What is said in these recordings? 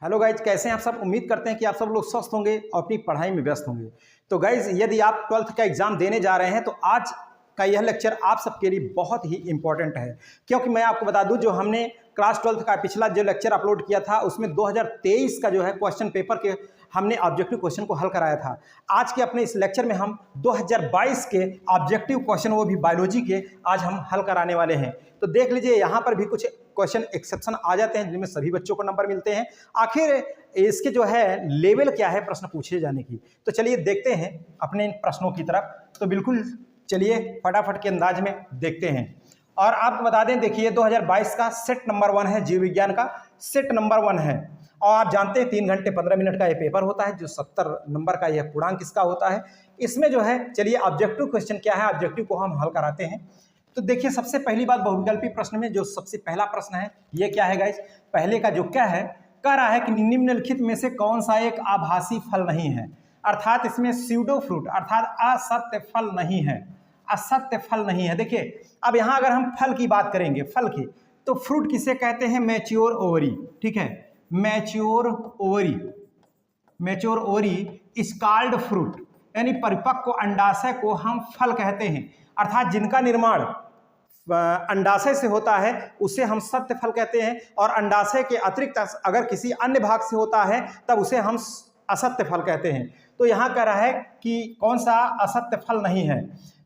Hello guys, कैसे हैं आप सब। उम्मीद करते हैं कि आप सब लोग स्वस्थ होंगे और अपनी पढ़ाई में व्यस्त होंगे। तो गाइज, यदि आप 12th का एग्जाम देने जा रहे हैं तो आज का यह लेक्चर आप सबके लिए बहुत ही इंपॉर्टेंट है, क्योंकि मैं आपको बता दूं, जो हमने क्लास 12th का पिछला जो लेक्चर अपलोड किया था उसमें 2023 का जो है क्वेश्चन पेपर के हमने ऑब्जेक्टिव क्वेश्चन को हल कराया था। आज के अपने इस लेक्चर में हम 2022 के ऑब्जेक्टिव क्वेश्चन, वो भी बायोलॉजी के, आज हम हल कराने वाले हैं। तो देख लीजिए, यहाँ पर भी कुछ क्वेश्चन एक्सेप्शन आ जाते हैं जिनमें सभी बच्चों को नंबर मिलते हैं। आखिर इसके जो है लेवल क्या है प्रश्न पूछे जाने की। तो चलिए देखते हैं अपने इन प्रश्नों की तरफ। तो बिल्कुल चलिए फटाफट के अंदाज में देखते हैं। और आपको बता दें, देखिए 2022 का सेट नंबर 1 है, जीव विज्ञान का सेट नंबर 1 है। और आप जानते हैं 3 घंटे 15 मिनट का ये पेपर होता है, जो 70 नंबर का यह पूर्णांक इसका होता है। इसमें जो है चलिए ऑब्जेक्टिव क्वेश्चन क्या है, ऑब्जेक्टिव को हम हल कराते हैं। तो देखिए, सबसे पहली बात, बहुविकल्पी प्रश्न में जो सबसे पहला प्रश्न है ये क्या है गाइस। पहले का जो क्या है, कह रहा है कि निम्नलिखित में से कौन सा एक आभासी फल नहीं है। अर्थात इसमें स्यूडो फ्रूट अर्थात असत्य फल नहीं है, असत्य फल नहीं है। देखिए, अब यहाँ अगर हम फल की बात करेंगे, फल की, तो फ्रूट किसे कहते हैं, मैच्योर ओवरी, ठीक है, mature ovary, mature ovary is called fruit, यानी परिपक्व अंडाशय को हम फल कहते हैं। अर्थात जिनका निर्माण अंडाशय से होता है उसे हम सत्य फल कहते हैं, और अंडाशय के अतिरिक्त अगर किसी अन्य भाग से होता है तब उसे हम असत्य फल कहते हैं। तो यहाँ कह रहा है कि कौन सा असत्य फल नहीं है।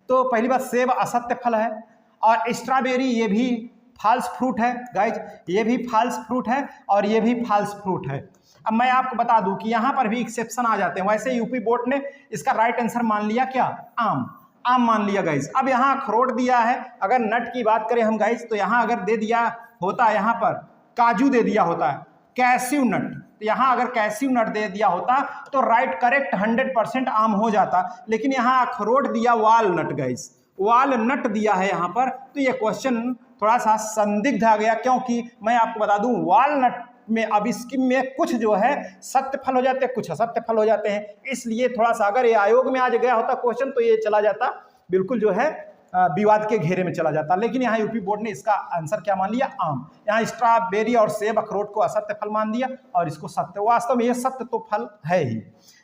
तो पहली बात, सेब असत्य फल है, और स्ट्रॉबेरी ये भी फॉल्स फ्रूट है गाइज, ये भी फॉल्स फ्रूट है और ये भी फॉल्स फ्रूट है। अब मैं आपको बता दूं कि यहाँ पर भी एक्सेप्शन आ जाते हैं। वैसे यूपी बोर्ड ने इसका राइट आंसर मान लिया क्या, आम, आम मान लिया गाइज। अब यहाँ अखरोट दिया है, अगर नट की बात करें हम गाइज, तो यहाँ अगर दे दिया होता, यहाँ पर काजू दे दिया होता है, कैस्यू नट, तो यहाँ अगर कैस्यू नट दे दिया होता तो राइट करेक्ट 100% आम हो जाता। लेकिन यहाँ अखरोट दिया वालनट गाइज, वालनट दिया है यहाँ पर, तो ये क्वेश्चन थोड़ा सा संदिग्ध आ गया, क्योंकि मैं आपको बता दूं वालनट में अब इसकी में कुछ जो है सत्य फल हो जाते हैं, कुछ असत्य फल हो जाते हैं। इसलिए थोड़ा सा अगर ये आयोग में आज गया होता क्वेश्चन तो ये चला जाता, बिल्कुल जो है विवाद के घेरे में चला जाता। लेकिन यहाँ यूपी बोर्ड ने इसका आंसर क्या मान लिया, आम। यहाँ स्ट्रॉबेरी और सेब अखरोट को असत्य फल मान दिया और इसको सत्य। वास्तव में ये सत्य तो फल है ही।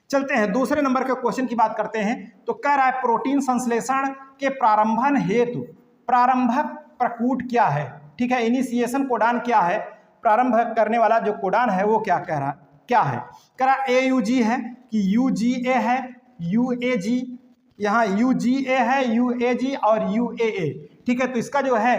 चलते हैं दूसरे नंबर के क्वेश्चन की बात करते हैं। तो कह रहा है प्रोटीन संश्लेषण के प्रारंभन हेतु प्रारंभक प्रकूट क्या है, ठीक है, इनिशिएशन कोडान क्या है, प्रारंभ करने वाला जो कोडान है वो क्या कह रहा, क्या है। कह रहा AUG है कि UGA है, UAG, यहाँ UGA है, UAG और UAA, ठीक है। तो इसका जो है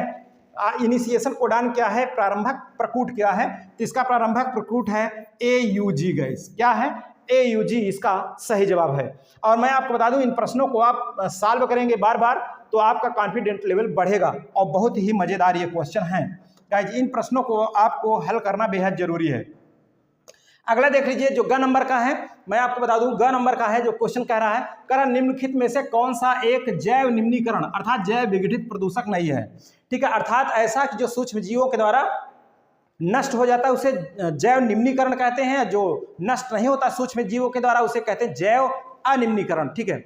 इनिशिएशन कोडान क्या है, प्रारंभक प्रकूट क्या है, तो इसका प्रारंभक प्रकूट है AUG गाइस। क्या है, AUG इसका सही जवाब है। और मैं आपको बता दूं, इन प्रश्नों को आप सॉल्व करेंगे बार बार तो आपका कॉन्फिडेंट लेवल बढ़ेगा, और बहुत ही मजेदार ये क्वेश्चन हैं गाइस। इन प्रश्नों को आपको हल करना बेहद जरूरी है। अगला देख लीजिए, जो ग नंबर का है, मैं आपको बता दूं ग नंबर का है जो क्वेश्चन कह रहा है, कह रहा निम्नलिखित में से कौन सा एक जैव निम्नीकरण अर्थात जैव विघटित प्रदूषक नहीं है, ठीक है। अर्थात ऐसा कि जो सूक्ष्म जीवों के द्वारा नष्ट हो जाता है उसे जैव निम्नीकरण कहते हैं, जो नष्ट नहीं होता सूक्ष्म जीवों के द्वारा उसे कहते हैं जैव अनिम्नीकरण, ठीक है।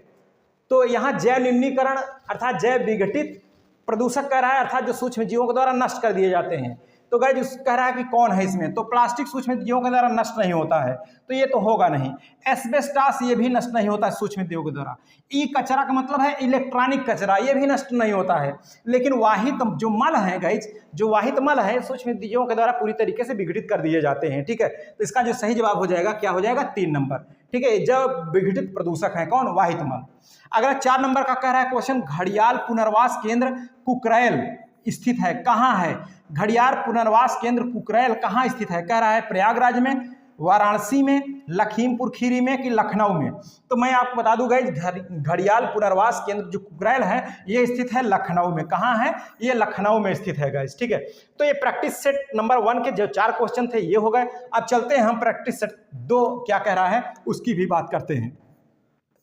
तो यहाँ जैव निम्नीकरण अर्थात जैव विघटित प्रदूषक कह रहा है, अर्थात जो सूक्ष्म जीवों के द्वारा नष्ट कर दिए जाते हैं। तो गाइस कह रहा है कि कौन है इसमें, तो प्लास्टिक सूक्ष्म जीवों के द्वारा नष्ट नहीं होता है, तो ये तो होगा नहीं। एस्बेस्टास ये भी नष्ट नहीं होता है सूक्ष्म जीवों के द्वारा। ई कचरा का मतलब है इलेक्ट्रॉनिक कचरा, ये भी नष्ट नहीं होता है। लेकिन वाहित जो मल है गाइस, जो वाहित मल है सूक्ष्म जीवों के द्वारा पूरी तरीके से विघटित कर दिए जाते हैं, ठीक है। तो इसका जो सही जवाब हो जाएगा, क्या हो जाएगा, 3 नंबर, ठीक है। जब विघटित प्रदूषक है कौन, वाहित मल। अगला 4 नंबर का कह रहा है क्वेश्चन, घड़ियाल पुनर्वास केंद्र कुकरैल स्थित है, कहाँ है। घड़ियाल पुनर्वास केंद्र कुकरैल कहाँ स्थित है, कह रहा है प्रयागराज में, वाराणसी में, लखीमपुर खीरी में कि लखनऊ में। तो मैं आपको बता दूं गाइस, घड़ियाल पुनर्वास केंद्र जो कुकरैल है ये स्थित है लखनऊ में। कहाँ है, ये लखनऊ में स्थित है गाइस, ठीक है। तो ये प्रैक्टिस सेट नंबर 1 के जो 4 क्वेश्चन थे ये हो गए। अब चलते हैं हम प्रैक्टिस सेट 2 क्या कह रहा है उसकी भी बात करते हैं।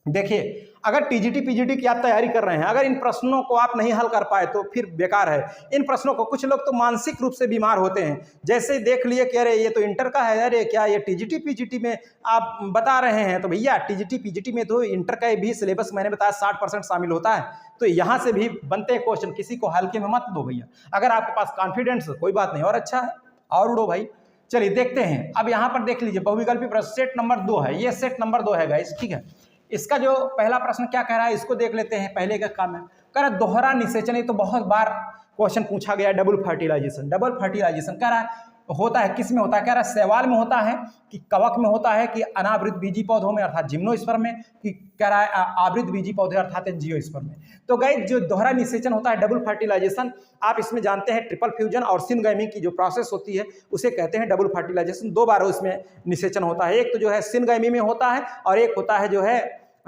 देखिए, अगर टीजीटी पीजीटी की आप तैयारी कर रहे हैं, अगर इन प्रश्नों को आप नहीं हल कर पाए तो फिर बेकार है। इन प्रश्नों को कुछ लोग तो मानसिक रूप से बीमार होते हैं, जैसे देख लिए कि अरे ये तो इंटर का है, अरे क्या ये टीजीटी पीजीटी में आप बता रहे हैं। तो भैया टीजीटी पीजीटी में तो इंटर का भी सिलेबस मैंने बताया 60% शामिल होता है, तो यहाँ से भी बनते हैं क्वेश्चन, किसी को हल्के में मत दो भैया। अगर आपके पास कॉन्फिडेंस कोई बात नहीं, और अच्छा है और उड़ो भाई। चलिए देखते हैं। अब यहाँ पर देख लीजिए बहुविकल्पी प्रश्न सेट नंबर 2 है, ये सेट नंबर 2 है गाइस, ठीक है। इसका जो पहला प्रश्न क्या कह रहा है इसको देख लेते हैं। पहले का काम है कह रहा दोहरा निषेचन, ये तो बहुत बार क्वेश्चन पूछा गया। डबल फर्टिलाइजेशन, डबल फर्टिलाइजेशन कह रहा है होता है किस में होता है, कह रहा है शैवाल में होता है कि कवक में होता है कि अनावृत बीजी पौधों में अर्थात जिम्नोस्पर्म में, कि कह रहा है आवृत बीजी पौधे अर्थात एंजियोस्पर्म में। तो गाइस जो दोहरा निषेचन होता है डबल फर्टिलाइजेशन, आप इसमें जानते हैं ट्रिपल फ्यूजन और सिनगैमी की जो प्रोसेस होती है उसे कहते हैं डबल फर्टिलाइजेशन। 2 बार उसमें निषेचन होता है, एक तो जो है सिनगैमी में होता है और एक होता है जो है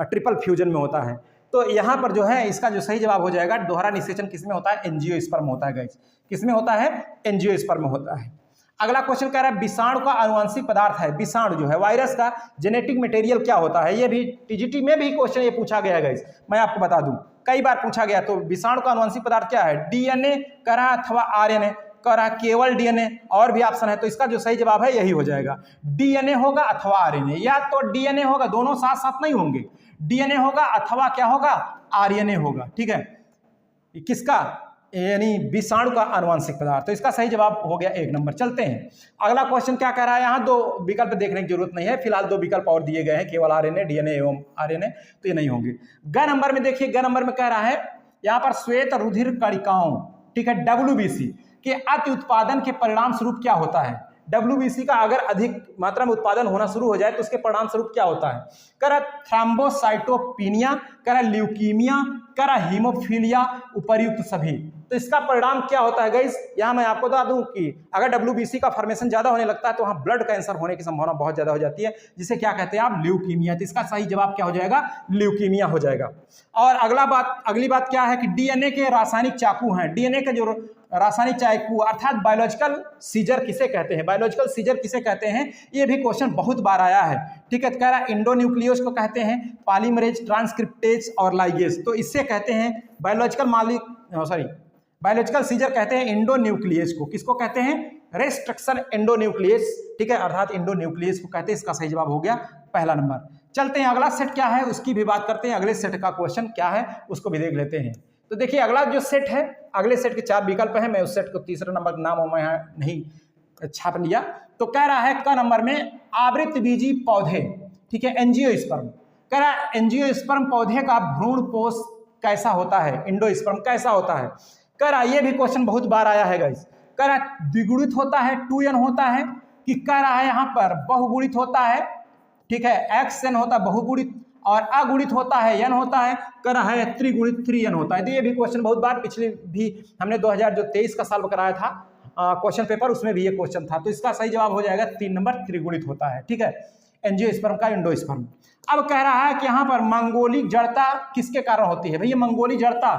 ट्रिपल फ्यूजन में होता है। तो यहाँ पर जो है इसका जो सही जवाब हो जाएगा दोहरा निषेचन किसमें होता है, एंजियोस्पर्म होता है गाइस। किसमें होता है, एंजियोस्पर्म में होता है। अगला क्वेश्चन कह रहा है विषाणु का आनुवंशिक पदार्थ है, विषाणु जो है वायरस का जेनेटिक मटेरियल क्या होता है। ये भी टीजीटी में भी क्वेश्चन ये पूछा गया है गाइस, मैं आपको बता दूं कई बार पूछा गया। तो विषाणु का आनुवंशिक पदार्थ क्या है, डीएनए कह रहा अथवा आरएनए कह रहा केवल डीएनए, और भी ऑप्शन है। तो इसका जो सही जवाब है यही हो जाएगा, डीएनए होगा अथवा आरएनए, या तो डीएनए होगा, दोनों साथ साथ नहीं होंगे, डीएनए होगा अथवा क्या होगा, आरएनए होगा, ठीक है। किसका, यानी विषाणु का आनुवंशिक पदार्थ। तो इसका सही जवाब हो गया 1 नंबर। चलते हैं अगला क्वेश्चन क्या कह रहा है। यहाँ 2 विकल्प देखने की जरूरत नहीं है, फिलहाल 2 विकल्प और दिए गए हैं, केवल आरएनए, डीएनए एवं आरएनए, तो ये नहीं होंगे। ग नंबर में देखिए, ग नंबर में कह रहा है यहाँ पर श्वेत रुधिर कणिकाओं, ठीक है, डब्ल्यूबीसी के अति उत्पादन के परिणाम स्वरूप क्या होता है। डब्ल्यूबीसी का अगर अधिक मात्रा में उत्पादन होना शुरू हो जाए तो उसके परिणाम स्वरूप क्या होता है, करा थ्रोम्बोसाइटोपिनिया, करा ल्यूकीमिया, करा हीमोफीलिया, उपर्युक्त सभी। तो इसका परिणाम क्या होता है गाइस, यहाँ मैं आपको बता दूं कि अगर डब्ल्यूबीसी का फॉर्मेशन ज्यादा होने लगता है तो वहाँ ब्लड कैंसर होने की संभावना बहुत ज्यादा हो जाती है, जिसे क्या कहते हैं आप, ल्यूकीमिया। तो इसका सही जवाब क्या हो जाएगा, ल्यूकीमिया हो जाएगा। और अगली बात क्या है कि डीएनए के रासायनिक चाकू हैं, डीएनए के जो रासायनिक चाकू अर्थात बायोलॉजिकल सीजर किसे कहते हैं, बायोलॉजिकल सीजर किसे कहते हैं, ये भी क्वेश्चन बहुत बार आया है, ठीक है। कह रहा है इंडोन्यूक्लियोज को कहते हैं, पॉलीमरेज, ट्रांसक्रिप्टेज और लाइगेज। तो इससे कहते हैं बायोलॉजिकल सीजर कहते हैं इंडोन्यूक्लियस को। किसको कहते हैं, रेस्ट्रक्शन एंडोन्यूक्लियस, ठीक है, अर्थात इंडोन्यूक्लियस को कहते हैं। इसका सही जवाब हो गया पहला नंबर। चलते हैं अगला सेट क्या है उसकी भी बात करते हैं, अगले सेट का क्वेश्चन क्या है उसको भी देख लेते हैं। तो देखिए अगला जो सेट है, अगले सेट के 4 विकल्प हैं, मैं उस सेट को तीसरे नंबर का नाम मैं यहाँ नहीं छाप लिया। तो कह रहा है क नंबर में आवृत बीजी पौधे, ठीक है, एंजियोस्पर्म। कह रहा है एंजियोस्पर्म पौधे का भ्रूण पोष कैसा होता है, एंडोस्पर्म कैसा होता है। कह रहा ये भी क्वेश्चन बहुत बार आया है गाइस। कह रहा द्विगुणित होता है, 2n होता है, कि कह रहा है यहाँ पर बहुगुणित होता है, ठीक है, xn होता है बहुगुणित, और अगुणित होता है n होता है, कह रहा है त्रिगुणित 3n होता है। तो ये भी क्वेश्चन बहुत बार, पिछले भी हमने 2023 का साल कराया था क्वेश्चन पेपर, उसमें भी ये क्वेश्चन था। तो इसका सही जवाब हो जाएगा 3 नंबर, त्रिगुणित होता है, ठीक है, एंजियोस्पर्म का एंडोस्पर्म। अब कह रहा है कि यहाँ पर मंगोलिक जड़ता किसके कारण होती है, भैया मंगोली जड़ता,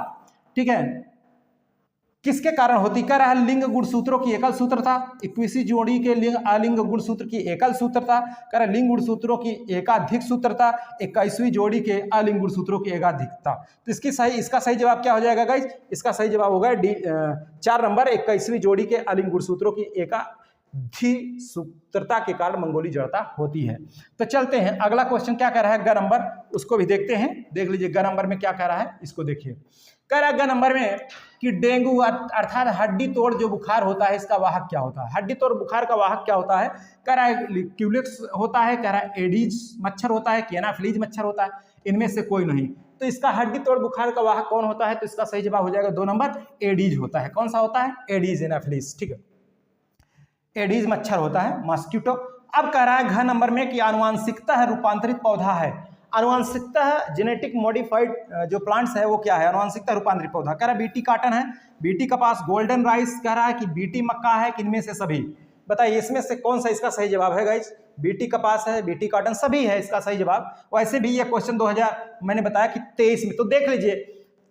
ठीक है, किसके कारण होती। कह रहा है लिंग गुणसूत्रों की एकल सूत्रता, 21वीं जोड़ी के लिंग अलिंग गुणसूत्र की एकल सूत्रता, कह रहा लिंग गुणसूत्रों की एकाधिक सूत्रता, 21वीं जोड़ी के अलिंग गुणसूत्रों की एकाधिकता। तो इसका सही जवाब क्या हो जाएगा गाइस, इसका सही जवाब होगा 4 नंबर, 21वीं जोड़ी के अलिंग गुणसूत्रों की एकाधिक सूत्रता के कारण मंगोली जड़ता होती है। तो चलते हैं अगला क्वेश्चन क्या कह रहा है, ग नंबर, उसको भी देखते हैं। देख लीजिए ग नंबर में क्या कह रहा है, इसको देखिए। कह रहा है ग नंबर में कि डेंगू अर्थात हड्डी तोड़ जो बुखार होता है इसका वाहक क्या होता है, हड्डी तोड़ बुखार का वाहक क्या होता है। कह रहा है क्यूलिक्स होता है, कह रहा है एडीज मच्छर होता है, एनाफिलीज मच्छर होता है, इनमें से कोई नहीं। तो इसका हड्डी तोड़ बुखार का वाहक कौन होता है, तो इसका सही जवाब हो जाएगा 2 नंबर, एडीज होता है। कौन सा होता है, एडीज एनाफिलीज, ठीक है, एडीज मच्छर होता है, मॉस्किटो। अब कह रहा है घ नंबर में कि आनुवांशिकता रूपांतरित पौधा है, आनुवांशिकता जेनेटिक मॉडिफाइड जो प्लांट्स है वो क्या है, आनुवांशिकता रूपांतरित पौधा। कह रहा है बीटी कॉटन है, बीटी कपास, गोल्डन राइस, कह रहा है कि बीटी मक्का है, कि इनमें से सभी। बताइए इसमें से कौन सा इसका सही जवाब है गाइस, बीटी कपास है, बीटी कॉटन, सभी है इसका सही जवाब। वैसे भी ये क्वेश्चन 2000 मैंने बताया कि 23 में, तो देख लीजिए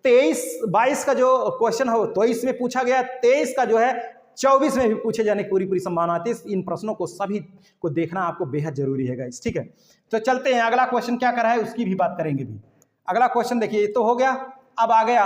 23-22 का जो क्वेश्चन हो 23 में पूछा गया, 23 का जो है 24 में भी पूछे जाने की पूरी संभावना आती है। इन प्रश्नों को सभी को देखना आपको बेहद जरूरी है गाइस, ठीक है। तो चलते हैं अगला क्वेश्चन क्या कर रहा है उसकी भी बात करेंगे भी। अगला क्वेश्चन देखिए, ये तो हो गया, अब आ गया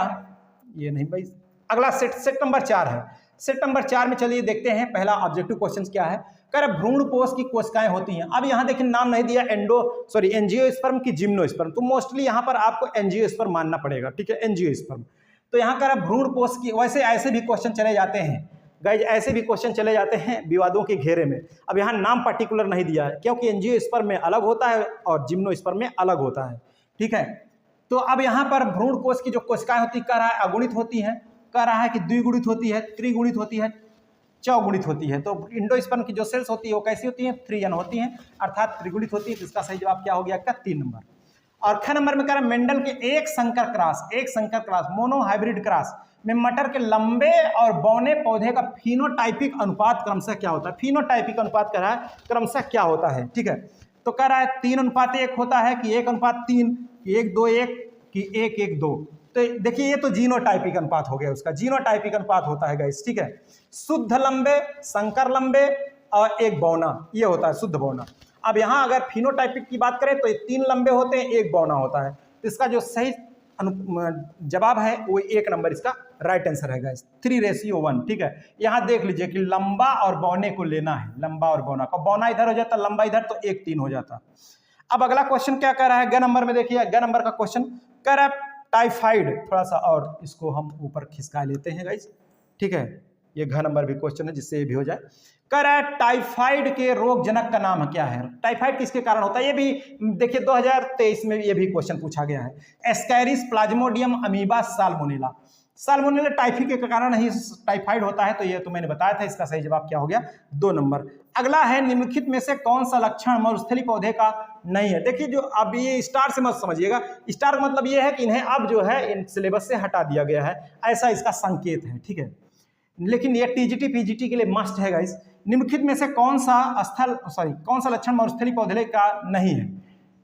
ये नहीं भाई, अगला सेट नंबर 4 है। सेट नंबर 4 में चलिए देखते हैं पहला ऑब्जेक्टिव क्वेश्चन क्या है। कह रहा भ्रूण पोष की कोशिकाएं होती हैं। अब यहाँ देखिए नाम नहीं दिया एंजियोस्पर्म की जिम्नोस्पर्म, तो मोस्टली यहाँ पर आपको एंजियोस्पर्म मानना पड़ेगा, ठीक है, एंजियोस्पर्म। तो यहाँ कह रहा भ्रूण पोष की, वैसे ऐसे भी क्वेश्चन चले जाते हैं, गाइज ऐसे भी क्वेश्चन चले जाते हैं विवादों के घेरे में। अब यहाँ नाम पर्टिकुलर नहीं दिया है क्योंकि एंजियोस्पर्म में अलग होता है और जिम्नोस्पर्म में अलग होता है, ठीक है। तो अब यहाँ पर भ्रूण कोश की जो कोशिकाएं होती कह रहा है अगुणित होती है, कह रहा है कि द्विगुणित होती है, त्रिगुणित होती है, चौगुणित होती है। तो इंडोस्पर्म की जो सेल्स होती है वो कैसी होती हैं, 3n होती हैं, अर्थात त्रिगुणित होती है। तो इसका सही जवाब क्या हो गया, का 3 नंबर। और 6 नंबर में कह रहा है मेंडल के एक संकर क्रॉस मोनो हाइब्रिड क्रॉस में मटर के लंबे और बौने पौधे का फिनोटाइपिक अनुपात क्रमशः क्या होता है। फिनोटाइपिक अनुपात कह रहा है क्रमशः क्या होता है, ठीक है। तो कह रहा है 3:1 होता है कि 1:3 कि 1:2:1 कि 1:1:2। तो देखिए ये तो जीनोटाइपिक अनुपात हो गया, उसका जीनोटाइपिक अनुपात होता है गाइस, ठीक है। शुद्ध लंबे, संकर लंबे और एक बौना, ये होता है शुद्ध बौना। अब यहाँ अगर फिनोटाइपिक की बात करें तो ये 3 लंबे होते हैं, एक बौना होता है। तो इसका जो सही जवाब है वो 1 नंबर इसका राइट आंसर है गाइस, 3:1, ठीक है। यहाँ देख लीजिए कि लंबा और बौने को लेना है, लंबा और बौना का, बौना इधर हो जाता, लंबा इधर, तो 1:3 हो जाता। अब अगला क्वेश्चन क्या कह रहा है, ग नंबर में देखिए, ग नंबर का क्वेश्चन कह रहा है टाइफाइड, थोड़ा सा और इसको हम ऊपर खिसका लेते हैं गाइस, ठीक है। ये घ नंबर भी क्वेश्चन है जिससे ये भी हो जाए। कह रहा है टाइफाइड के रोग जनक का नाम क्या है। टाइफाइड किसके कारण होता है, ये भी देखिए 2023 में ये भी क्वेश्चन पूछा गया है। Ascaris Plasmodium amoeba salmonella. Salmonella typhi के कारण ही टाइफाइड होता है, तो ये तो मैंने बताया था। इसका सही जवाब क्या हो गया, 2 नंबर। अगला है निम्नलिखित में से कौन सा लक्षण मरुस्थली पौधे का नहीं है। देखिए जो अब ये स्टार से मत समझिएगा, स्टार का मतलब ये है कि इन्हें अब जो है इन सिलेबस से हटा दिया गया है, ऐसा इसका संकेत है, ठीक है। लेकिन ये टीजीटी पीजीटी के लिए मस्ट है गाइस। निम्नलिखित में से कौन सा लक्षण मरुस्थली पौधे का नहीं है,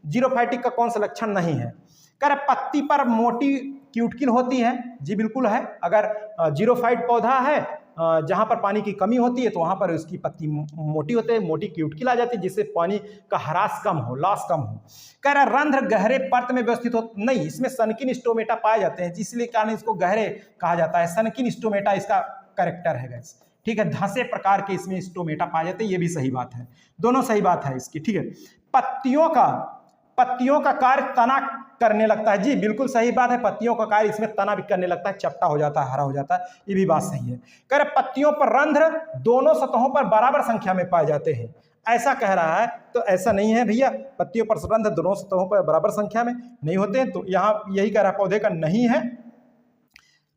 जीरोफाइटिक का कौन सा लक्षण नहीं है। कह रहा पत्ती पर मोटी क्यूटकिल होती है, जी बिल्कुल है। अगर जीरोफाइट पौधा है जहां पर पानी की कमी होती है तो वहां पर उसकी पत्ती मोटी होती है, मोटी क्यूटकिल आ जाती है, जिससे पानी का ह्रास कम हो, लॉस कम हो। कह रहा रंध्र गहरे परत में व्यवस्थित हो, नहीं, इसमें सनकिन स्टोमेटा पाए जाते हैं, जिसलिए कारण इसको गहरे कहा जाता है। सनकिन स्टोमेटा इसका करेक्टर है गाइस, ठीक है। धंसे प्रकार के इसमें स्टोमेटा पाए जाते हैं, ये भी सही बात है, दोनों सही बात है इसकी, ठीक है। पत्तियों का कार्य तना करने लगता है, जी बिल्कुल सही बात है। पत्तियों का कार्य इसमें तना भी करने लगता है, चपटा हो जाता है, हरा हो जाता है, ये भी बात सही है। कह रहे पत्तियों पर रंध्र दोनों सतहों पर बराबर संख्या में पाए जाते हैं, ऐसा कह रहा है। तो ऐसा नहीं है भैया, पत्तियों पर रंध्र दोनों सतहों पर बराबर संख्या में नहीं होते हैं। तो यहाँ यही कह रहा है पौधे का नहीं है,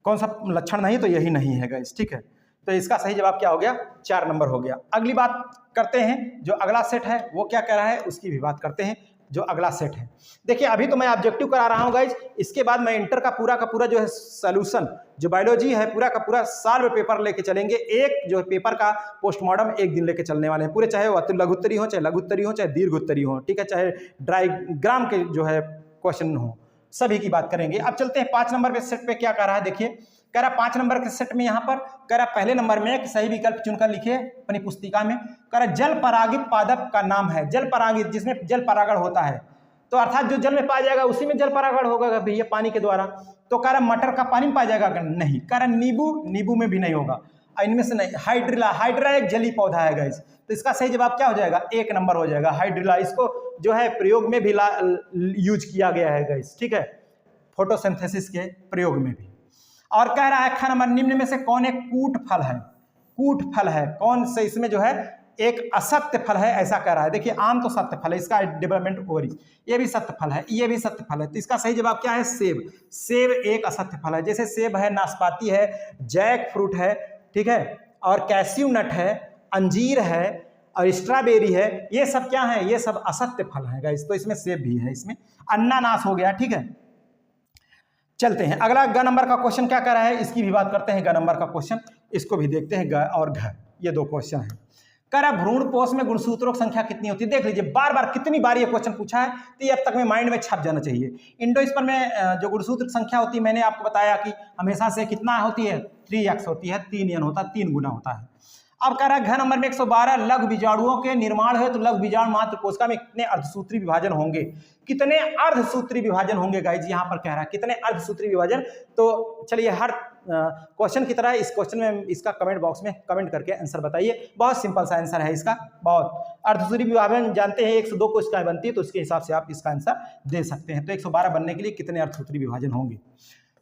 कौन सा लक्षण नहीं, तो यही नहीं है गाइस, ठीक है। तो इसका सही जवाब क्या हो गया, 4 नंबर हो गया। अगली बात करते हैं, जो अगला सेट है वो क्या कह रहा है उसकी भी बात करते हैं। जो अगला सेट है, देखिए अभी तो मैं ऑब्जेक्टिव करा रहा हूं गाइज, इसके बाद मैं इंटर का पूरा जो है सॉल्यूशन, जो बायोलॉजी है पूरा का पूरा सॉल्व पेपर लेके चलेंगे। एक जो पेपर का पोस्टमार्टम 1 दिन लेके चलने वाले हैं पूरे, चाहे वो लघुत्तरी हो, चाहे लघुत्तरी हो, चाहे दीर्घोत्तरी हो, ठीक है, चाहे डायग्राम के जो है क्वेश्चन हो, सभी की बात करेंगे। अब चलते हैं 5 नंबर पे सेट पे क्या कह रहा है, देखिए कह रहा 5 नंबर के सेट में यहाँ पर कह रहा पहले नंबर में एक सही विकल्प चुनकर लिखिए अपनी पुस्तिका में। कह रहा जल परागित पादप का नाम है, जल परागित जिसमें जल परागण होता है, तो अर्थात जो जल में पाया जाएगा उसी में जल परागण होगा भैया, पानी के द्वारा। तो कह रहा मटर का पानी में पाया जाएगा, नहीं। कह रहा नींबू में भी नहीं होगा, इनमें से नहीं। हाइड्रिला एक जली पौधा है गाइस, तो इसका सही जवाब क्या हो जाएगा, 1 नंबर हो जाएगा हाइड्रिला। इसको जो है प्रयोग में भी यूज किया गया है गाइस, ठीक है, फोटोसिंथेसिस के प्रयोग में भी। और कह रहा है 6 नंबर, निम्न में से कौन एक कूट फल है, कूट फल है कौन से, इसमें जो है एक असत्य फल है, ऐसा कह रहा है। देखिए आम तो सत्य फल है, इसका डेवलपमेंट ओवरी, ये भी सत्य फल है, ये भी सत्य फल है। तो इसका सही जवाब क्या है, सेब। सेब एक असत्य फल है, जैसे सेब है, नाशपाती है, जैक फ्रूट है, ठीक है, और कैस्यू नट है, अंजीर है और स्ट्रॉबेरी है, ये सब क्या है, ये सब असत्य फल है गाइस। तो इसमें सेब भी है, इसमें अनानास हो गया, ठीक है। चलते हैं अगला, ग नंबर का क्वेश्चन क्या कर रहा है, इसकी भी बात करते हैं। ग नंबर का क्वेश्चन, इसको भी देखते हैं, ग और घ, ये 2 क्वेश्चन हैं। कह रहा भ्रूण पोष में गुणसूत्रों की संख्या कितनी होती है। देख लीजिए बार बार कितनी बार ये क्वेश्चन पूछा है, तो ये अब तक में माइंड में छप जाना चाहिए। इंडोस्पर्म में जो गुणसूत्र की संख्या होती है, मैंने आपको बताया कि हमेशा से कितना होती है, 3x होती है, 3n होता है, 3 गुना होता है। अब कह रहा है घ नंबर में 112 लघु बीजाणुओं के निर्माण है, तो लघु बीजाणु मात्र कोशिका में कितने अर्धसूत्री विभाजन होंगे, कितने अर्धसूत्री विभाजन होंगे गाइज, यहाँ पर कह रहा है कितने अर्धसूत्री विभाजन। तो चलिए हर क्वेश्चन की तरह इस क्वेश्चन में इसका कमेंट बॉक्स में कमेंट करके आंसर बताइए। बहुत सिंपल सा आंसर है इसका, बहुत। अर्धसूत्री विभाजन जानते हैं 102 कोशिकाएं बनती है, तो उसके हिसाब से आप इसका आंसर दे सकते हैं। तो 112 बनने के लिए कितने अर्धसूत्री विभाजन होंगे।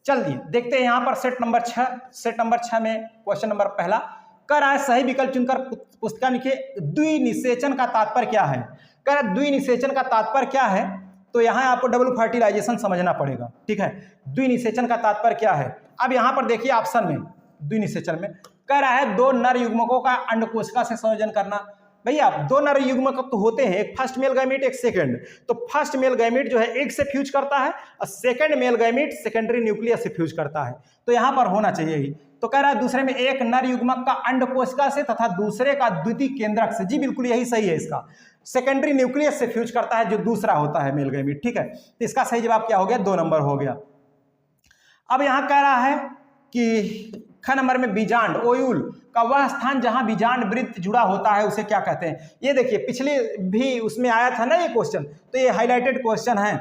चलिए देखते हैं यहाँ पर सेट नंबर 6 में क्वेश्चन नंबर पहला कह रहा है सही विकल्प चुनकर पुस्तिका लिखिए। द्विनिषेचन का तात्पर्य क्या है? कह रहा है द्विनिषेचन का तात्पर्य क्या है, तो यहाँ आपको डबल फर्टिलाइजेशन समझना पड़ेगा, ठीक है। द्विनिषेचन का तात्पर्य क्या है? अब यहाँ पर देखिए ऑप्शन में द्विनिषेचन में कह रहा है दो नर युग्मकों का अंडकोशिका से संयोजन करना। भैया दो नर युग्मक तो होते हैं, एक फर्स्ट मेल गैमीट एक सेकंड, तो फर्स्ट मेल गैमीट जो है एक से फ्यूज करता है और second male gamete secondary nucleus से फ्यूज करता है, तो यहाँ पर होना चाहिए ही। तो कह रहा है दूसरे में एक नर युग्मक का अंडकोशिका से तथा दूसरे का द्वितीय केंद्रक से, जी बिल्कुल यही सही है, इसका सेकेंडरी न्यूक्लियस से फ्यूज करता है जो दूसरा होता है मेल गैमीट, ठीक है। तो इसका सही जवाब क्या हो गया? 2 नंबर हो गया। अब यहाँ कह रहा है कि ख नंबर में बीजांड ओयूल का वह स्थान जहां बीजांड वृत्त जुड़ा होता है उसे क्या कहते हैं? ये देखिए पिछले भी उसमें आया था ना ये क्वेश्चन, तो ये हाईलाइटेड क्वेश्चन है।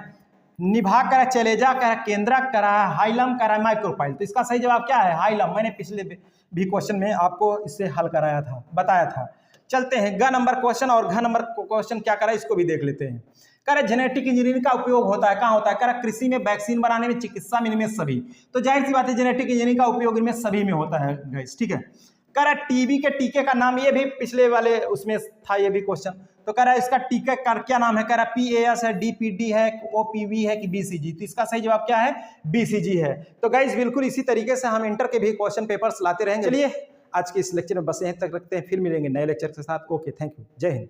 निभा करा, चलेजा करा, केंद्रक करा, हाइलम करा, माइक्रोपाइल, तो इसका सही जवाब क्या है? हाइलम। मैंने पिछले भी क्वेश्चन में आपको इससे हल कराया था, बताया था। चलते हैं ग नंबर क्वेश्चन, और घ नंबर क्वेश्चन क्या करा इसको भी देख लेते हैं। कह रहे जेनेटिक इंजीनियरिंग का उपयोग होता है, कहाँ होता है? कह रहा कृषि में, वैक्सीन बनाने में, चिकित्सा में, इनमें सभी। तो जाहिर सी बात है जेनेटिक इंजीनियरिंग का उपयोग इनमें सभी में होता है गाइस, ठीक है। कह रहा टीबी के टीके का नाम, ये भी पिछले वाले उसमें था ये भी क्वेश्चन। तो कह रहा है इसका टीके का क्या नाम है? कह रहा PAS है, DPD है, OPV है कि BCG? तो इसका सही जवाब क्या है? BCG है। तो गाइस बिल्कुल इसी तरीके से हम इंटर के भी क्वेश्चन पेपर्स लाते रहेंगे। चलिए आज के इस लेक्चर में बस यहीं तक रखते हैं, फिर मिलेंगे नए लेक्चर के साथ। ओके, थैंक यू, जय हिंद।